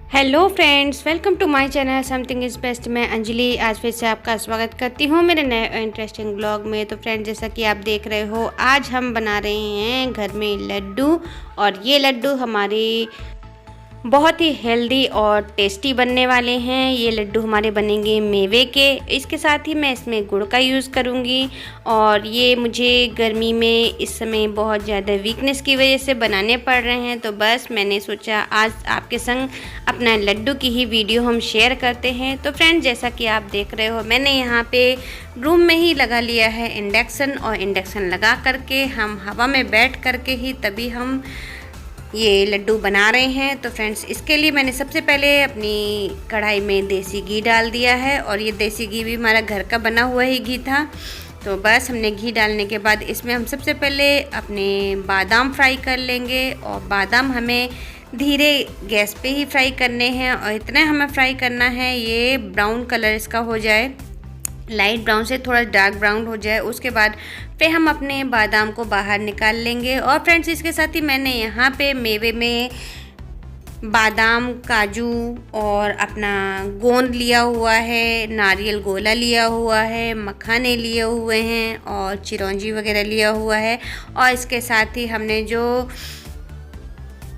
Hello friends, welcome to my channel something is best. मैं अंजलि आज फिर से आपका स्वागत करती हूँ मेरे नए इंटरेस्टिंग ब्लॉग में। तो फ्रेंड्स, जैसा कि आप देख रहे हो, आज हम बना रहे हैं घर में लड्डू। और ये लड्डू हमारे बहुत ही हेल्दी और टेस्टी बनने वाले हैं। ये लड्डू हमारे बनेंगे मेवे के। इसके साथ ही मैं इसमें गुड़ का यूज़ करूँगी। और ये मुझे गर्मी में इस समय बहुत ज़्यादा वीकनेस की वजह से बनाने पड़ रहे हैं, तो बस मैंने सोचा आज आपके संग अपना लड्डू की ही वीडियो हम शेयर करते हैं। तो फ्रेंड्स, जैसा कि आप देख रहे हो, मैंने यहाँ पे रूम में ही लगा लिया है इंडक्शन। और इंडक्शन लगा करके हम हवा में बैठ करके ही तभी हम ये लड्डू बना रहे हैं। तो फ्रेंड्स, इसके लिए मैंने सबसे पहले अपनी कढ़ाई में देसी घी डाल दिया है। और ये देसी घी भी हमारा घर का बना हुआ ही घी था। तो बस हमने घी डालने के बाद इसमें हम सबसे पहले अपने बादाम फ्राई कर लेंगे। और बादाम हमें धीरे गैस पे ही फ्राई करने हैं। और इतना हमें फ्राई करना है ये ब्राउन कलर इसका हो जाए, लाइट ब्राउन से थोड़ा डार्क ब्राउन हो जाए। उसके बाद फिर हम अपने बादाम को बाहर निकाल लेंगे। और फ्रेंड्स, इसके साथ ही मैंने यहाँ पे मेवे में बादाम, काजू और अपना गोंद लिया हुआ है, नारियल गोला लिया हुआ है, मखाने लिए हुए हैं और चिरौंजी वगैरह लिया हुआ है। और इसके साथ ही हमने जो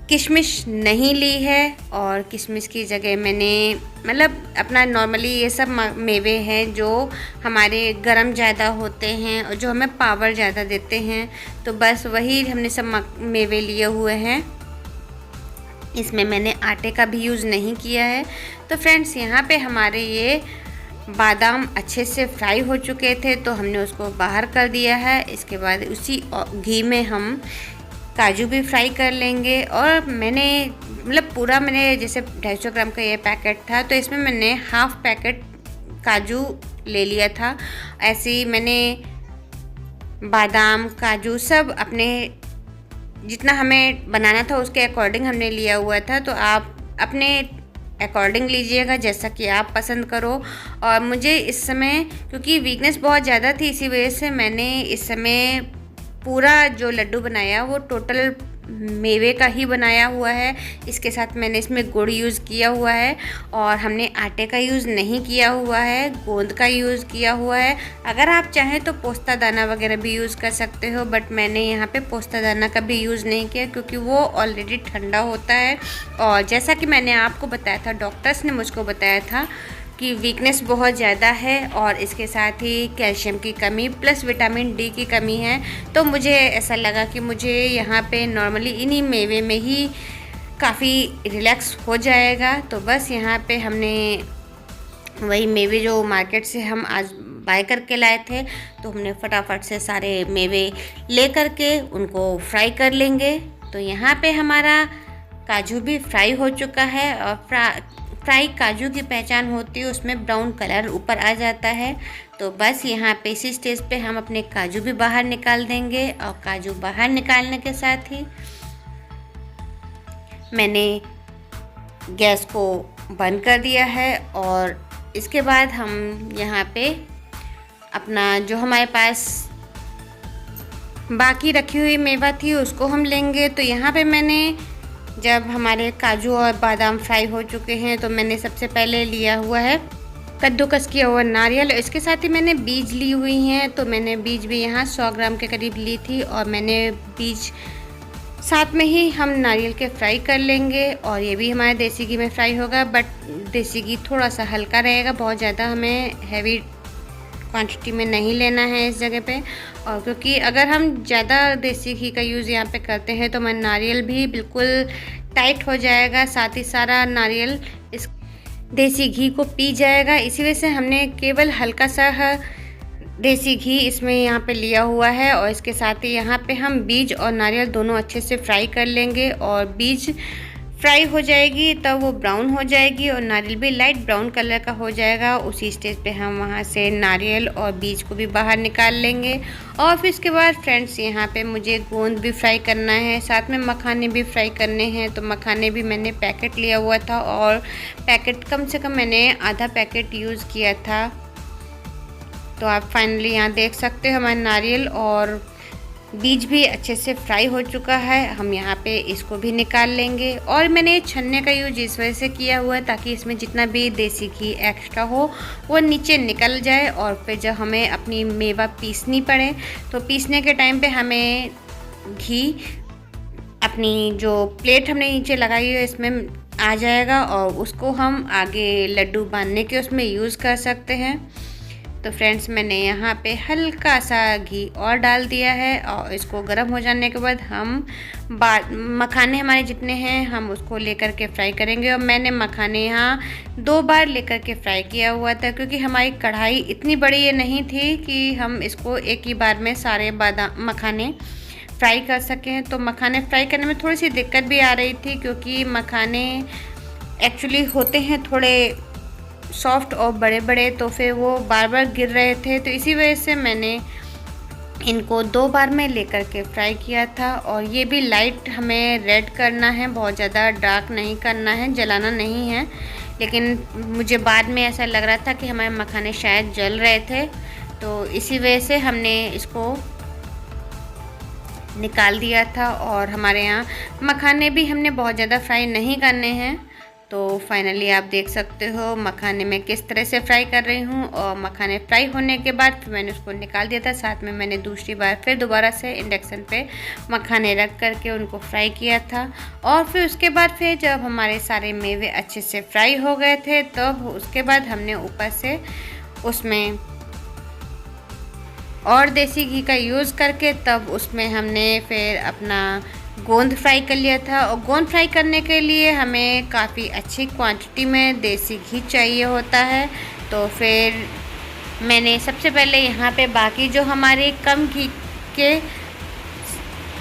किशमिश नहीं ली है, और किशमिश की जगह मैंने मतलब अपना नॉर्मली ये सब मेवे हैं जो हमारे गरम ज़्यादा होते हैं और जो हमें पावर ज़्यादा देते हैं। तो बस वही हमने सब मेवे लिए हुए हैं। इसमें मैंने आटे का भी यूज़ नहीं किया है। तो फ्रेंड्स, यहाँ पे हमारे ये बादाम अच्छे से फ्राई हो चुके थे, तो हमने उसको बाहर कर दिया है। इसके बाद उसी घी में हम काजू भी फ्राई कर लेंगे। और मैंने मतलब पूरा मैंने जैसे 250 ग्राम का ये पैकेट था, तो इसमें मैंने हाफ़ पैकेट काजू ले लिया था। ऐसे ही मैंने बादाम, काजू सब अपने जितना हमें बनाना था उसके अकॉर्डिंग हमने लिया हुआ था। तो आप अपने अकॉर्डिंग लीजिएगा जैसा कि आप पसंद करो। और मुझे इस समय क्योंकि वीकनेस बहुत ज़्यादा थी, इसी वजह से मैंने इस समय पूरा जो लड्डू बनाया वो टोटल मेवे का ही बनाया हुआ है। इसके साथ मैंने इसमें गुड़ यूज़ किया हुआ है। और हमने आटे का यूज़ नहीं किया हुआ है, गोंद का यूज़ किया हुआ है। अगर आप चाहें तो पोस्ता दाना वगैरह भी यूज़ कर सकते हो, बट मैंने यहाँ पे पोस्ता दाना का भी यूज़ नहीं किया क्योंकि वो ऑलरेडी ठंडा होता है। और जैसा कि मैंने आपको बताया था, डॉक्टर्स ने मुझको बताया था कि वीकनेस बहुत ज़्यादा है और इसके साथ ही कैल्शियम की कमी प्लस विटामिन डी की कमी है। तो मुझे ऐसा लगा कि मुझे यहाँ पे नॉर्मली इन्हीं मेवे में ही काफ़ी रिलैक्स हो जाएगा। तो बस यहाँ पे हमने वही मेवे जो मार्केट से हम आज बाय करके लाए थे, तो हमने फटाफट से सारे मेवे ले करके उनको फ्राई कर लेंगे। तो यहाँ पे हमारा काजू भी फ्राई हो चुका है। और फ्राई काजू की पहचान होती है, उसमें ब्राउन कलर ऊपर आ जाता है। तो बस यहाँ पे इसी स्टेज पे हम अपने काजू भी बाहर निकाल देंगे। और काजू बाहर निकालने के साथ ही मैंने गैस को बंद कर दिया है। और इसके बाद हम यहाँ पे अपना जो हमारे पास बाकी रखी हुई मेवा थी उसको हम लेंगे। तो यहाँ पे मैंने जब हमारे काजू और बादाम फ्राई हो चुके हैं, तो मैंने सबसे पहले लिया हुआ है कद्दूकस किया हुआ नारियल। इसके साथ ही मैंने बीज ली हुई हैं, तो मैंने बीज भी यहाँ 100 ग्राम के करीब ली थी। और मैंने बीज साथ में ही हम नारियल के फ्राई कर लेंगे। और ये भी हमारे देसी घी में फ्राई होगा, बट देसी घी थोड़ा सा हल्का रहेगा, बहुत ज़्यादा हमें हैवी क्वांटिटी में नहीं लेना है इस जगह पे। और क्योंकि अगर हम ज़्यादा देसी घी का यूज़ यहाँ पे करते हैं तो हमारा नारियल भी बिल्कुल टाइट हो जाएगा, साथ ही सारा नारियल इस देसी घी को पी जाएगा। इसी वजह से हमने केवल हल्का सा देसी घी इसमें यहाँ पे लिया हुआ है। और इसके साथ ही यहाँ पे हम बीज और नारियल दोनों अच्छे से फ्राई कर लेंगे। और बीज फ्राई हो जाएगी तब वो ब्राउन हो जाएगी और नारियल भी लाइट ब्राउन कलर का हो जाएगा। उसी स्टेज पे हम वहाँ से नारियल और बीज को भी बाहर निकाल लेंगे। और फिर इसके बाद फ्रेंड्स, यहाँ पे मुझे गोंद भी फ्राई करना है, साथ में मखाने भी फ्राई करने हैं। तो मखाने भी मैंने पैकेट लिया हुआ था, और पैकेट कम से कम मैंने आधा पैकेट यूज़ किया था। तो आप फाइनली यहाँ देख सकते हो हमारे नारियल और बीज भी अच्छे से फ्राई हो चुका है। हम यहाँ पे इसको भी निकाल लेंगे। और मैंने छन्ने का यूज इस वजह से किया हुआ है ताकि इसमें जितना भी देसी घी एक्स्ट्रा हो वो नीचे निकल जाए, और फिर जब हमें अपनी मेवा पीसनी पड़े तो पीसने के टाइम पे हमें घी अपनी जो प्लेट हमने नीचे लगाई है इसमें आ जाएगा, और उसको हम आगे लड्डू बांधने के उसमें यूज़ कर सकते हैं। तो फ्रेंड्स, मैंने यहाँ पे हल्का सा घी और डाल दिया है, और इसको गर्म हो जाने के बाद हम मखाने हमारे जितने हैं हम उसको लेकर के फ्राई करेंगे। और मैंने मखाने यहाँ 2 बार लेकर के फ्राई किया हुआ था, क्योंकि हमारी कढ़ाई इतनी बड़ी ये नहीं थी कि हम इसको एक ही बार में सारे मखाने फ्राई कर सकें। तो मखाने फ्राई करने में थोड़ी सी दिक्कत भी आ रही थी, क्योंकि मखाने एक्चुअली होते हैं थोड़े सॉफ्ट और बड़े बड़े, तो फिर वो बार बार गिर रहे थे। तो इसी वजह से मैंने इनको 2 बार में लेकर के फ्राई किया था। और ये भी लाइट हमें रेड करना है, बहुत ज़्यादा डार्क नहीं करना है, जलाना नहीं है। लेकिन मुझे बाद में ऐसा लग रहा था कि हमारे मखाने शायद जल रहे थे, तो इसी वजह से हमने इसको निकाल दिया था। और हमारे यहाँ मखाने भी हमने बहुत ज़्यादा फ्राई नहीं करने हैं। तो फाइनली आप देख सकते हो मखाने में किस तरह से फ्राई कर रही हूँ। और मखाने फ्राई होने के बाद फिर मैंने उसको निकाल दिया था। साथ में मैंने दूसरी बार फिर दोबारा से इंडक्शन पे मखाने रख करके उनको फ्राई किया था। और फिर उसके बाद फिर जब हमारे सारे मेवे अच्छे से फ्राई हो गए थे, तब उसके बाद हमने ऊपर से उसमें और देसी घी का यूज़ करके तब उसमें हमने फिर अपना गोंद फ्राई कर लिया था। और गोंद फ्राई करने के लिए हमें काफ़ी अच्छी क्वांटिटी में देसी घी चाहिए होता है। तो फिर मैंने सबसे पहले यहाँ पे बाकी जो हमारे कम घी के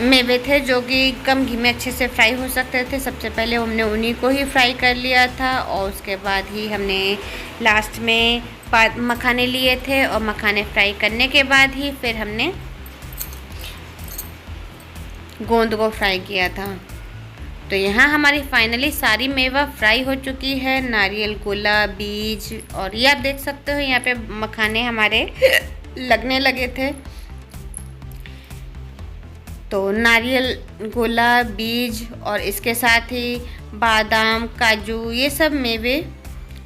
मेवे थे, जो कि कम घी में अच्छे से फ्राई हो सकते थे, सबसे पहले हमने उन्हीं को ही फ्राई कर लिया था। और उसके बाद ही हमने लास्ट में मखाने लिए थे, और मखाने फ्राई करने के बाद ही फिर हमने गोंद को फ्राई किया था। तो यहाँ हमारी फाइनली सारी मेवा फ्राई हो चुकी है, नारियल गोला, बीज, और ये आप देख सकते हो यहाँ पे मखाने हमारे लगने लगे थे। तो नारियल गोला, बीज और इसके साथ ही बादाम, काजू, ये सब मेवे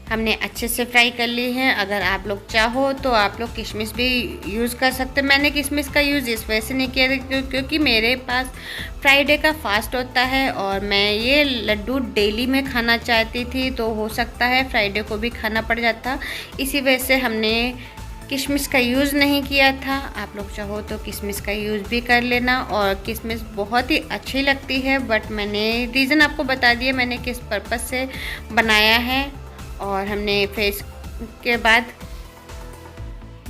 हमने अच्छे से फ्राई कर ली हैं। अगर आप लोग चाहो तो आप लोग किशमिश भी यूज़ कर सकते हैं। मैंने किशमिश का यूज़ इस वजह से नहीं किया था क्योंकि मेरे पास फ्राइडे का फास्ट होता है और मैं ये लड्डू डेली में खाना चाहती थी, तो हो सकता है फ्राइडे को भी खाना पड़ जाता। इसी वजह से हमने किशमिश का यूज़ नहीं किया था। आप लोग चाहो तो किशमिश का यूज़ भी कर लेना, और किशमिश बहुत ही अच्छी लगती है। बट मैंने रीज़न आपको बता दिया मैंने किस पर्पज़ से बनाया है। और हमने फिर इसके बाद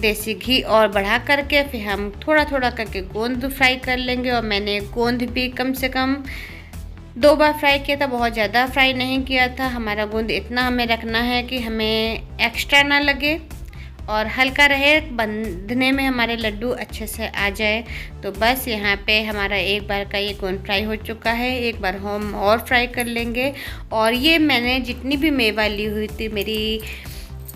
देसी घी और बढ़ा करके फिर हम थोड़ा थोड़ा करके गोंद फ्राई कर लेंगे। और मैंने गोंद भी कम से कम 2 बार फ्राई किया था, बहुत ज़्यादा फ्राई नहीं किया था। हमारा गोंद इतना हमें रखना है कि हमें एक्स्ट्रा ना लगे और हल्का रहे, बंधने में हमारे लड्डू अच्छे से आ जाए। तो बस यहाँ पे हमारा एक बार का ये गोंद फ्राई हो चुका है, एक बार हम और फ्राई कर लेंगे। और ये मैंने जितनी भी मेवा ली हुई थी, मेरी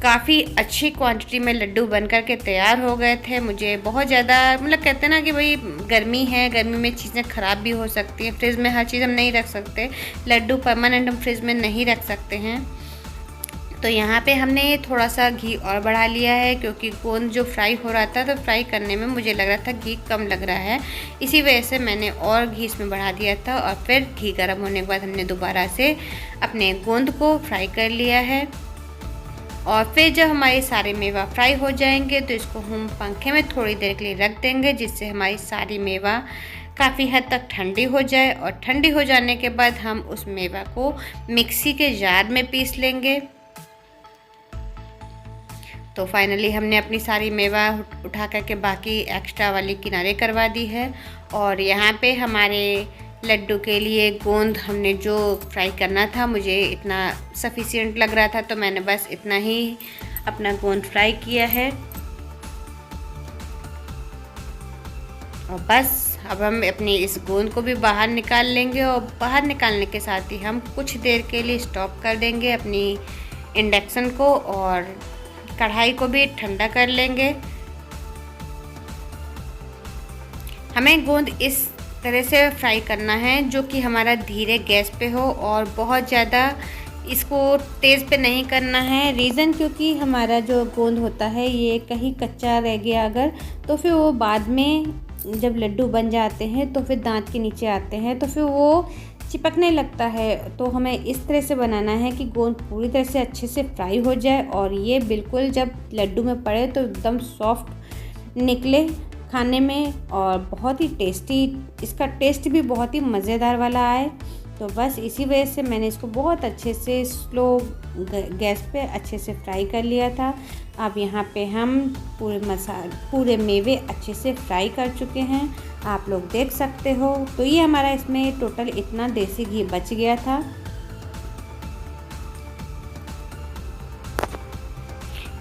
काफ़ी अच्छी क्वांटिटी में लड्डू बन कर के तैयार हो गए थे। मुझे बहुत ज़्यादा मतलब कहते हैं ना कि भाई गर्मी है, गर्मी में चीज़ें ख़राब भी हो सकती हैं, फ्रिज में हर चीज़ हम नहीं रख सकते, लड्डू परमानेंट हम फ्रिज में नहीं रख सकते हैं। तो यहाँ पे हमने थोड़ा सा घी और बढ़ा लिया है, क्योंकि गोंद जो फ्राई हो रहा था तो फ्राई करने में मुझे लग रहा था घी कम लग रहा है, इसी वजह से मैंने और घी इसमें बढ़ा दिया था। और फिर घी गर्म होने के बाद हमने दोबारा से अपने गोंद को फ्राई कर लिया है। और फिर जब हमारे सारे मेवा फ्राई हो जाएंगे तो इसको हम पंखे में थोड़ी देर के लिए रख देंगे, जिससे हमारी सारी मेवा काफ़ी हद तक ठंडी हो जाए। और ठंडी हो जाने के बाद हम उस मेवा को मिक्सी के जार में पीस लेंगे। तो फाइनली हमने अपनी सारी मेवा उठा करके बाकी एक्स्ट्रा वाली किनारे करवा दी है। और यहाँ पे हमारे लड्डू के लिए गोंद हमने जो फ्राई करना था, मुझे इतना सफिशिएंट लग रहा था, तो मैंने बस इतना ही अपना गोंद फ्राई किया है। और बस अब हम अपनी इस गोंद को भी बाहर निकाल लेंगे। और बाहर निकालने के साथ ही हम कुछ देर के लिए स्टॉप कर देंगे अपनी इंडक्शन को, और कढ़ाई को भी ठंडा कर लेंगे। हमें गोंद इस तरह से फ्राई करना है जो कि हमारा धीरे गैस पे हो और बहुत ज़्यादा इसको तेज़ पे नहीं करना है। रीज़न क्योंकि हमारा जो गोंद होता है ये कहीं कच्चा रह गया अगर, तो फिर वो बाद में जब लड्डू बन जाते हैं तो फिर दांत के नीचे आते हैं तो फिर वो चिपकने लगता है। तो हमें इस तरह से बनाना है कि गोंद पूरी तरह से अच्छे से फ्राई हो जाए और ये बिल्कुल जब लड्डू में पड़े तो एकदम सॉफ्ट निकले खाने में और बहुत ही टेस्टी, इसका टेस्ट भी बहुत ही मज़ेदार वाला आए। तो बस इसी वजह से मैंने इसको बहुत अच्छे से स्लो गैस पे अच्छे से फ्राई कर लिया था। अब यहाँ पे हम पूरे मेवे अच्छे से फ्राई कर चुके हैं, आप लोग देख सकते हो। तो ये हमारा इसमें टोटल इतना देसी घी बच गया था।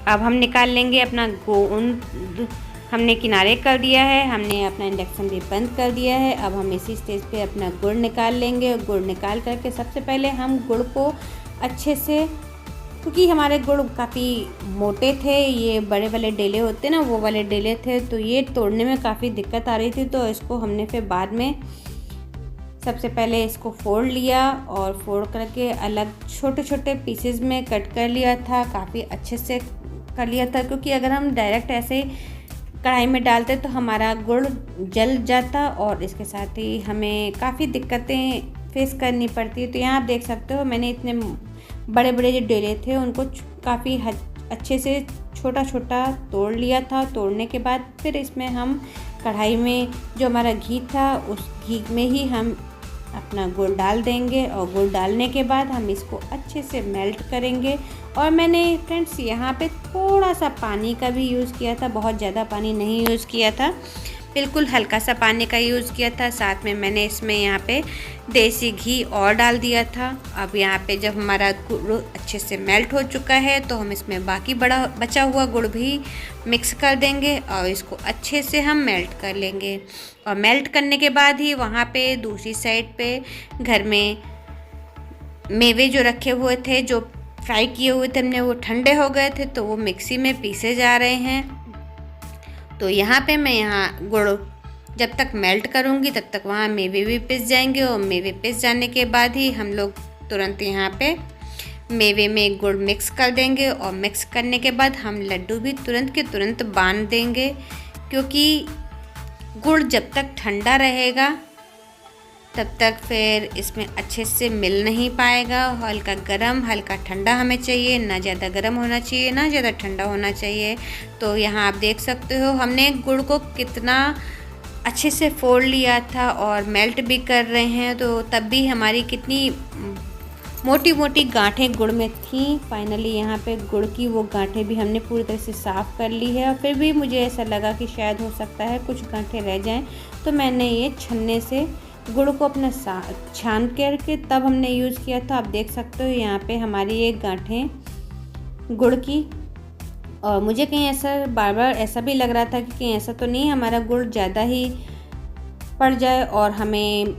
अब हम निकाल लेंगे अपना गोंद, हमने किनारे कर दिया है, हमने अपना इंडक्शन भी बंद कर दिया है। अब हम इसी स्टेज पे अपना गुड़ निकाल लेंगे। गुड़ निकाल करके सबसे पहले हम गुड़ को अच्छे से, क्योंकि हमारे गुड़ काफ़ी मोटे थे, ये बड़े वाले डेले होते ना वो वाले डेले थे, तो ये तोड़ने में काफ़ी दिक्कत आ रही थी। तो इसको हमने फिर बाद में सबसे पहले इसको फोड़ लिया और फोड़ करके अलग छोटे छोटे पीसेस में कट कर लिया था, काफ़ी अच्छे से कर लिया था। क्योंकि अगर हम डायरेक्ट ऐसे कढ़ाई में डालते तो हमारा गुड़ जल जाता और इसके साथ ही हमें काफ़ी दिक्कतें फेस करनी पड़ती है। तो यहाँ आप देख सकते हो मैंने इतने बड़े बड़े जो डेले थे उनको काफ़ी अच्छे से छोटा छोटा तोड़ लिया था। तोड़ने के बाद फिर इसमें हम कढ़ाई में जो हमारा घी था उस घी में ही हम अपना गुड़ डाल देंगे और गुड़ डालने के बाद हम इसको अच्छे से मेल्ट करेंगे। और मैंने फ्रेंड्स यहाँ पे थोड़ा सा पानी का भी यूज़ किया था, बहुत ज़्यादा पानी नहीं यूज़ किया था, बिल्कुल हल्का सा पानी का यूज़ किया था। साथ में मैंने इसमें यहाँ पे देसी घी और डाल दिया था। अब यहाँ पे जब हमारा गुड़ अच्छे से मेल्ट हो चुका है तो हम इसमें बाकी बचा हुआ गुड़ भी मिक्स कर देंगे और इसको अच्छे से हम मेल्ट कर लेंगे। और मेल्ट करने के बाद ही वहाँ पे दूसरी साइड पे घर में मेवे जो रखे हुए थे, जो फ्राई किए हुए थे हमने, वो ठंडे हो गए थे तो वो मिक्सी में पीसे जा रहे हैं। तो यहाँ पे मैं गुड़ जब तक मेल्ट करूँगी तब तक वहाँ मेवे भी पिस जाएंगे और मेवे पिस जाने के बाद ही हम लोग तुरंत यहाँ पे मेवे में गुड़ मिक्स कर देंगे। और मिक्स करने के बाद हम लड्डू भी तुरंत के तुरंत बांध देंगे, क्योंकि गुड़ जब तक ठंडा रहेगा तब तक फिर इसमें अच्छे से मिल नहीं पाएगा। हल्का गरम हल्का ठंडा हमें चाहिए, ना ज़्यादा गरम होना चाहिए ना ज़्यादा ठंडा होना चाहिए। तो यहाँ आप देख सकते हो हमने गुड़ को कितना अच्छे से फोड़ लिया था और मेल्ट भी कर रहे हैं, तो तब भी हमारी कितनी मोटी मोटी गांठें गुड़ में थी। फाइनली यहाँ पे गुड़ की वो गांठें भी हमने पूरी तरह से साफ़ कर ली है। और फिर भी मुझे ऐसा लगा कि शायद हो सकता है कुछ गांठें रह जाएं, तो मैंने ये छन्ने से गुड़ को अपना छान करके तब हमने यूज़ किया था। आप देख सकते हो यहाँ पे हमारी ये गांठें गुड़ की। और मुझे कहीं ऐसा बार बार ऐसा भी लग रहा था कि कहीं ऐसा तो नहीं हमारा गुड़ ज़्यादा ही पड़ जाए और हमें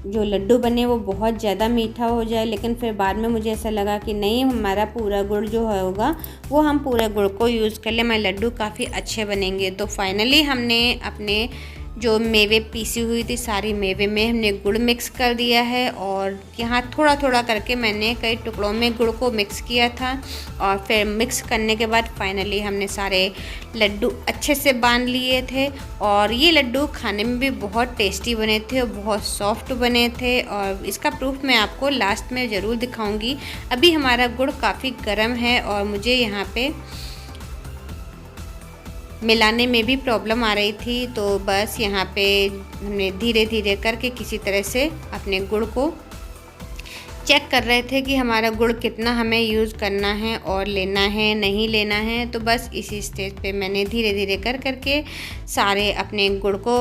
जो लड्डू बने वो बहुत ज़्यादा मीठा हो जाए। लेकिन फिर बाद में मुझे ऐसा लगा कि नहीं, हमारा पूरा गुड़ जो होगा वो हम पूरे गुड़ को यूज़ कर ले, हमारे लड्डू काफ़ी अच्छे बनेंगे। तो फाइनली हमने अपने जो मेवे पीसी हुई थी सारी मेवे में हमने गुड़ मिक्स कर दिया है। और यहाँ थोड़ा थोड़ा करके मैंने कई टुकड़ों में गुड़ को मिक्स किया था। और फिर मिक्स करने के बाद फाइनली हमने सारे लड्डू अच्छे से बांध लिए थे। और ये लड्डू खाने में भी बहुत टेस्टी बने थे और बहुत सॉफ्ट बने थे। और इसका प्रूफ मैं आपको लास्ट में ज़रूर दिखाऊंगी। अभी हमारा गुड़ काफ़ी गर्म है और मुझे यहाँ पे मिलाने में भी प्रॉब्लम आ रही थी। तो बस यहाँ पे हमने धीरे धीरे करके किसी तरह से अपने गुड़ को चेक कर रहे थे कि हमारा गुड़ कितना हमें यूज़ करना है और लेना है नहीं लेना है। तो बस इसी स्टेज पे मैंने धीरे धीरे कर करके सारे अपने गुड़ को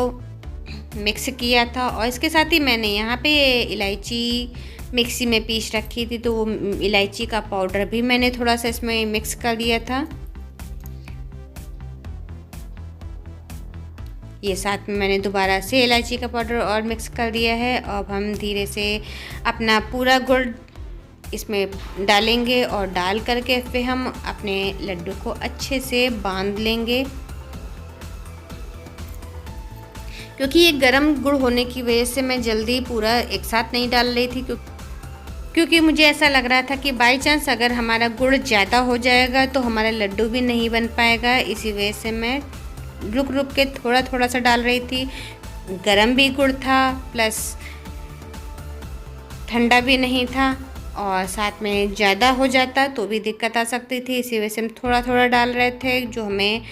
मिक्स किया था। और इसके साथ ही मैंने यहाँ पे इलायची मिक्सी में पीस रखी थी, तो वो इलायची का पाउडर भी मैंने थोड़ा सा इसमें मिक्स कर दिया था। ये साथ में मैंने दोबारा से इलायची का पाउडर और मिक्स कर दिया है। अब हम धीरे से अपना पूरा गुड़ इसमें डालेंगे और डाल करके फिर हम अपने लड्डू को अच्छे से बांध लेंगे। क्योंकि ये गरम गुड़ होने की वजह से मैं जल्दी पूरा एक साथ नहीं डाल रही थी, क्योंकि मुझे ऐसा लग रहा था कि बाई चांस अगर हमारा गुड़ ज़्यादा हो जाएगा तो हमारा लड्डू भी नहीं बन पाएगा। इसी वजह से मैं रुक रुक के थोड़ा थोड़ा सा डाल रही थी। गरम भी गुड़ था प्लस ठंडा भी नहीं था, और साथ में ज़्यादा हो जाता तो भी दिक्कत आ सकती थी। इसी वजह से हम थोड़ा थोड़ा डाल रहे थे। जो हमें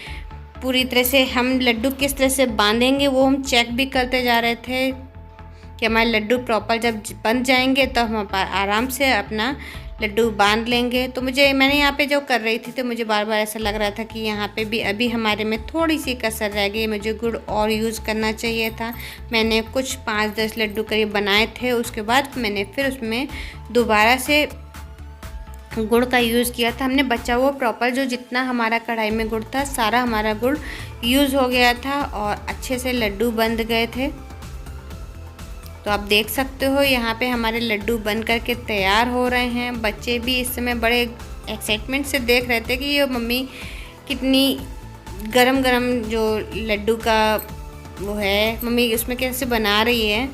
पूरी तरह से हम लड्डू किस तरह से बांधेंगे वो हम चेक भी करते जा रहे थे कि हमारे लड्डू प्रॉपर जब बन जाएंगे तो हम आराम से अपना लड्डू बांध लेंगे। तो मैंने यहाँ पे जो कर रही थी तो मुझे बार बार ऐसा लग रहा था कि यहाँ पे भी अभी हमारे में थोड़ी सी कसर रह गई, मुझे गुड़ और यूज़ करना चाहिए था। मैंने कुछ 5-10 लड्डू करीब बनाए थे, उसके बाद मैंने फिर उसमें दोबारा से गुड़ का यूज़ किया था। हमने बचा हुआ प्रॉपर जो जितना हमारा कढ़ाई में गुड़ था सारा हमारा गुड़ यूज़ हो गया था और अच्छे से लड्डू बन गए थे। तो आप देख सकते हो यहाँ पे हमारे लड्डू बन कर के तैयार हो रहे हैं। बच्चे भी इस समय बड़े एक्साइटमेंट से देख रहे थे कि ये मम्मी कितनी गरम गरम जो लड्डू का वो है मम्मी उसमें कैसे बना रही है।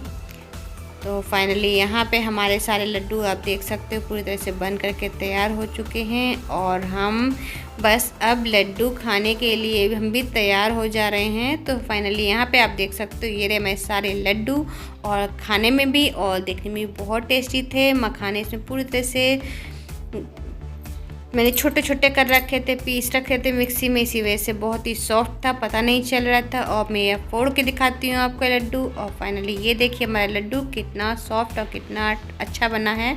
तो फाइनली यहाँ पे हमारे सारे लड्डू आप देख सकते हो पूरी तरह से बन करके तैयार हो चुके हैं, और हम बस अब लड्डू खाने के लिए हम भी तैयार हो जा रहे हैं। तो फाइनली यहाँ पे आप देख सकते हो ये रहे मेरे सारे लड्डू, और खाने में भी और देखने में भी बहुत टेस्टी थे। मखाने इसमें पूरी तरह से मैंने छोटे छोटे कर रखे थे, पीस रखे थे मिक्सी में, इसी वजह से बहुत ही सॉफ्ट था, पता नहीं चल रहा था। और मैं ये फोड़ के दिखाती हूँ आपको लड्डू, और फाइनली ये देखिए हमारा लड्डू कितना सॉफ्ट और कितना अच्छा बना है।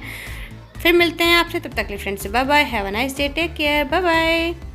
फिर मिलते हैं आपसे, तब तक के लिए friends bye bye, have a nice day, take care, bye bye.